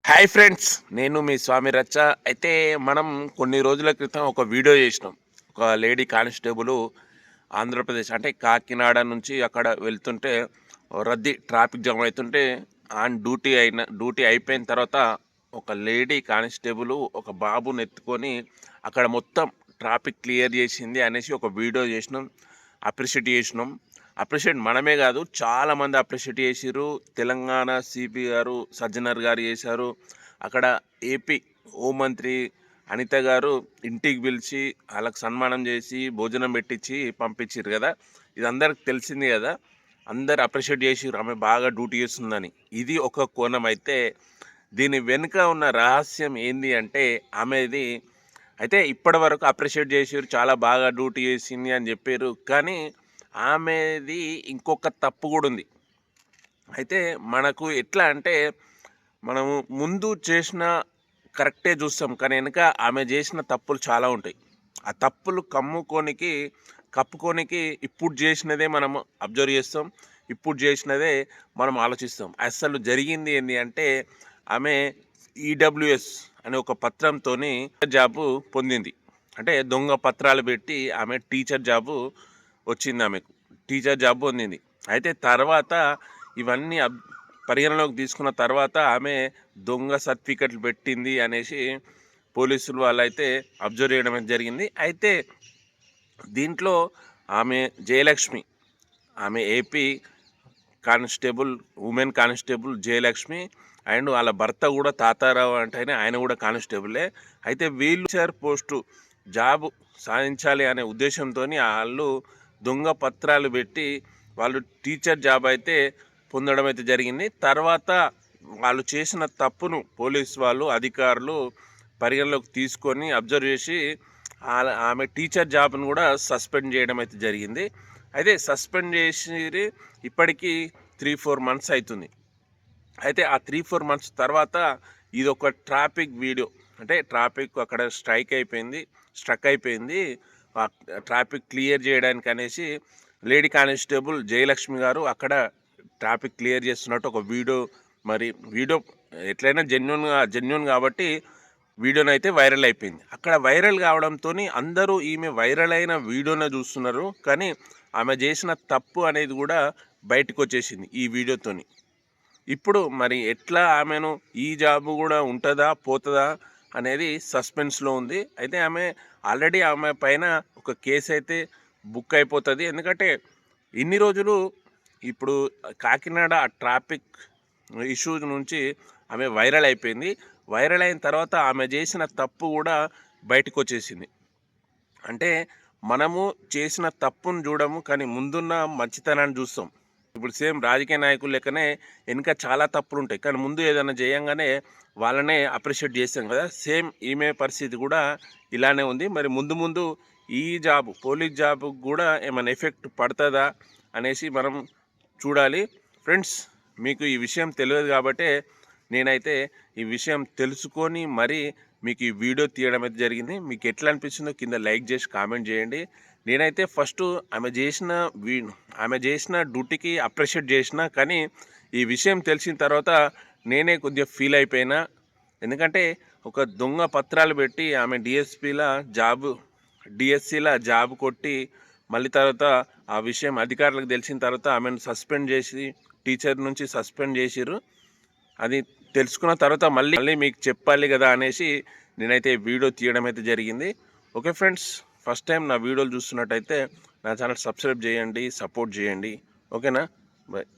Hi friends, నేను మీ స్వామి రచ్చ. అయితే మనం కొన్ని రోజుల క్రితం ఒక వీడియో చేసినాం. ఒక లేడీ కానిస్టేబుల్ ఆంధ్రప్రదేశ్ అంటే కాకినాడ నుంచి అక్కడ వెళ్తుంటే రద్దీ ట్రాఫిక్ జామ్ అవుతుంటే డ్యూటీ అయిపోయిన తర్వాత ఒక లేడీ కానిస్టేబుల్ ఒక బాబుని ఎత్తుకొని అక్కడ మొత్తం ట్రాఫిక్ క్లియర్ చేసింది అనేసి ఒక వీడియో చేసినాం. అప్రిషియేట్ చేసినాం. అప్రిషియేట్ మనమే కాదు, చాలామంది అప్రిషియేట్ చేసిర్రు. తెలంగాణ సిపి గారు సజ్జనర్ గారు చేశారు. అక్కడ ఏపీ హోంమంత్రి అనిత గారు ఇంటికి పిలిచి వాళ్ళకి సన్మానం చేసి భోజనం పెట్టించి పంపించారు కదా. ఇది అందరికి తెలిసింది కదా, అందరు అప్రిషియేట్ చేసిర్రు ఆమె బాగా డ్యూటీ చేస్తుందని. ఇది ఒక కోణం. అయితే దీని వెనుక ఉన్న రహస్యం ఏంది అంటే ఆమెది అయితే ఇప్పటి వరకు అప్రిషియేట్ చేసారు, చాలా బాగా డ్యూటీ చేసింది అని చెప్పారు. కానీ ఆమెది ఇంకొక తప్పు కూడా ఉంది. అయితే మనకు ఎట్లా అంటే మనము ముందు చేసిన కరెక్టే చూస్తాం, కానీ వెనుక ఆమె చేసిన తప్పులు చాలా ఉంటాయి. ఆ తప్పులు కప్పుకోనికి ఇప్పుడు చేసినదే మనం అబ్జర్వ్ చేస్తాం, ఇప్పుడు చేసినదే మనం ఆలోచిస్తాం. అసలు జరిగింది ఏంటి అంటే ఆమె ఈడబ్ల్యూఎస్ అనే ఒక పత్రంతో జాబు పొందింది. అంటే దొంగ పత్రాలు పెట్టి ఆమె టీచర్ జాబు వచ్చింది, ఆమెకు టీచర్ జాబ్ పొందింది. అయితే తర్వాత ఇవన్నీ పరిగణలోకి తీసుకున్న తర్వాత ఆమె దొంగ సర్టిఫికెట్లు పెట్టింది అనేసి పోలీసులు వాళ్ళైతే అబ్జర్వ్ చేయడం జరిగింది. అయితే దీంట్లో ఆమె జయలక్ష్మి, ఆమె AP constable, women constable Jayalakshmi, and వాళ్ళ భర్త కూడా తాతారావు అంటేనే ఆయన కూడా కానిస్టేబులే. అయితే వీళ్ళు టీచర్ పోస్టు జాబ్ సాధించాలి అనే ఉద్దేశంతో వాళ్ళు దొంగ పత్రాలు పెట్టి వాళ్ళు టీచర్ జాబ్ అయితే పొందడం అయితే జరిగింది. తర్వాత వాళ్ళు చేసిన తప్పును పోలీస్ వాళ్ళు అధికారులు పరిగణలోకి తీసుకొని అబ్జర్వ్ చేసి ఆమె టీచర్ జాబ్ను కూడా సస్పెండ్ చేయడం అయితే జరిగింది. అయితే సస్పెండ్ చేసి ఇప్పటికీ 3-4 మంత్స్ అవుతుంది. అయితే ఆ 3-4 మంత్స్ తర్వాత ఇది ఒక ట్రాఫిక్ వీడియో, అంటే ట్రాఫిక్ అక్కడ స్ట్రక్ అయిపోయింది. ట్రాఫిక్ క్లియర్ చేయడానికి అనేసి లేడీ కానిస్టేబుల్ జయలక్ష్మి గారు అక్కడ ట్రాఫిక్ క్లియర్ చేస్తున్నట్టు ఒక వీడియో, వీడియో ఎట్లయినా జెన్యున్ కాబట్టి వీడియోని అయితే వైరల్ అయిపోయింది. అక్కడ వైరల్ కావడంతో అందరూ ఈమె వైరల్ అయిన వీడియోనే చూస్తున్నారు, కానీ ఆమె చేసిన తప్పు అనేది కూడా బయటకు వచ్చేసింది ఈ వీడియోతోని. ఇప్పుడు మరి ఎట్లా ఆమెను ఈ జాబ్ కూడా ఉంటుందా పోతుందా అనేది సస్పెన్స్లో ఉంది. అయితే ఆల్రెడీ ఆమె పైన ఒక కేసు అయితే బుక్ అయిపోతుంది. ఎందుకంటే ఇన్ని రోజులు ఇప్పుడు కాకినాడ ట్రాఫిక్ ఇష్యూస్ నుంచి ఆమె వైరల్ అయిపోయింది. వైరల్ అయిన తర్వాత ఆమె చేసిన తప్పు కూడా బయటకు వచ్చేసింది. అంటే మనము చేసిన తప్పును చూడము, కానీ ముందున్న మంచితనాన్ని చూస్తాం. ఇప్పుడు సేమ్ రాజకీయ నాయకులు లెక్కనే వెనుక చాలా తప్పులు ఉంటాయి, కానీ ముందు ఏదైనా చేయంగానే వాళ్ళనే అప్రిషియేట్ చేస్తాం కదా. సేమ్ ఈమె పరిస్థితి కూడా ఇలానే ఉంది. మరి ముందు ఈ పోలీస్ జాబ్ కూడా ఏమైనా ఎఫెక్ట్ పడుతుందా అనేసి మనం చూడాలి. ఫ్రెండ్స్, మీకు ఈ విషయం తెలియదు కాబట్టే నేనైతే ఈ విషయం తెలుసుకొని మరి మీకు ఈ వీడియో తీయడం అయితే జరిగింది. మీకు ఎట్లా అనిపించిందో కింద లైక్ చేసి కామెంట్ చేయండి. నేనైతే ఫస్ట్ ఆమె చేసిన డ్యూటీకి అప్రిషియేట్ చేసిన, కానీ ఈ విషయం తెలిసిన తర్వాత నేనే కొద్దిగా ఫీల్ అయిపోయినా. ఎందుకంటే ఒక దొంగ పత్రాలు పెట్టి ఆమె డిఎస్సిలా జాబ్ కొట్టి మళ్ళీ తర్వాత ఆ విషయం అధికారులకు తెలిసిన తర్వాత ఆమెను సస్పెండ్ చేసి టీచర్ నుంచి సస్పెండ్ చేసిర్రు. అది తెలుసుకున్న తర్వాత మళ్ళీ మీకు చెప్పాలి కదా అనేసి నేనైతే వీడియో తీయడం అయితే జరిగింది. ఓకే ఫ్రెండ్స్, ఫస్ట్ టైం నా వీడియోలు చూస్తున్నట్టయితే నా ఛానల్ సబ్స్క్రైబ్ చేయండి, సపోర్ట్ చేయండి. ఓకేనా, బాయ్.